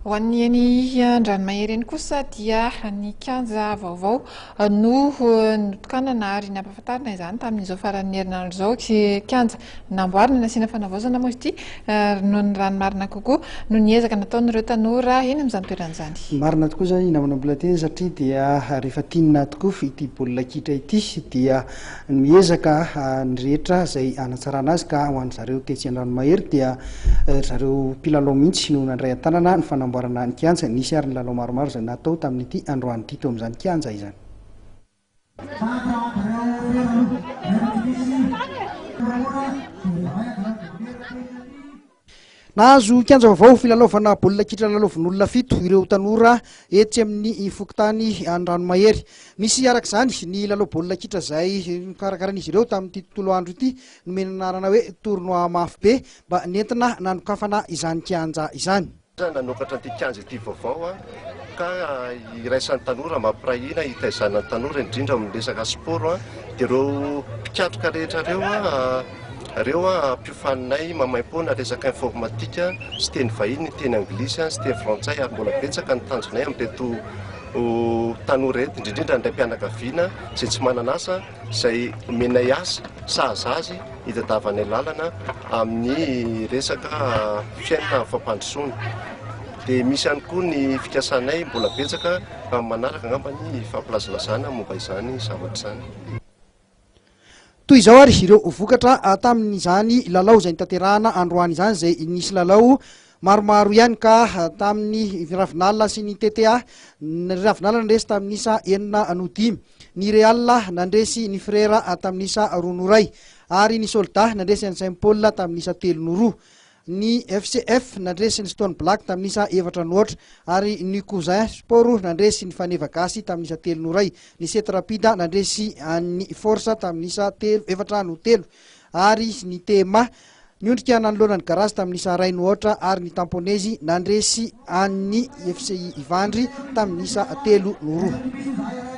Ho an'ny Andranomahery eny kosa dia ny kianja vaovao no notokanana ary nampahafantarina izany tamin'izao faran'ny herinandro zao kianja namboarina nasiana fanavaozana moa ity noho ny rano marina kokoa no niezaka nataon'ireo tanora eny amin'izany toerana izany. Marina tokoa izany namana mbola teny satria dia rehefa tiana tokoa ity baolina kitra ity dia miezaka ny rehetra izay hanatsarana azy ka ho an'zareo tetsy Andranomahery dia zareo mpilalao mihitsy no nandray an-tanana ny fanamboarana ny kianja, nisy ary ny lalao maromaro izay natao tamin'ity androany ity teo amin'izany kianja izany. Nahazo kianja vaovao filalaovana baolina kitra lalaovin'olona 7 ireo tanora etsy amin'ny fokontany Andranomahery. Misy arak'izany ny lalao baolina kitra izay karakaran'izy ireo tamin'ity tontolo andro ity nomena anarana hoe tournoi mafy be mba nentina nanokafana izany kianja izany. Nanokatra an'ity kianja ity vaovao ka iraisan'ny tanora mampirahina hitaizana ny tanora indrindra amin'ny resaka sport dia ireo mpikatroka rehetra reo mpiofaninay mamaim-poana resaka informatika sy teny vahiny, teny anglisy sy teny frantsay ary mbola betsaka ny tanjonay amin'reto tanora eto indrindrindra ndray mpianakaviana izay tsy manana asa izay menay asa sahaza azy hitadiavany lalana amin'ny resaka fiainana fampandrosoana. Dia misy ihany koa ny fikasanay mbola betsaka manaraka angamba ny fampilazalazana momba izany zavatra izany. Toy izao ary ireo vokatra tamin'izany lalao izay nitanterahana androany izany izay nisy lalao maromaro ihany ka tamin'ny ravinala sy ny TTA. Ny ravinala nandresy tamin'isa 4-5, ny Real nandresy ny Frera tamin'isa 2-2 ary ny Soldat nandresy ny Saint-Paul tamin'isa 3-2, ny FCF nandresy ny Stone Black tamin'isa 4-0 ary ny Cousin Sport nandresy ny Faneva Gasy tamin'isa 3-2, ny Set Rapida nandresy ny Force tamin'isa 4-3 ary ny Tema niondrika nanoloana ny Garage tamin'isa 2-0 ary ny Tamponezi nandresy ny FCI Ivandry tamin'isa 3-2.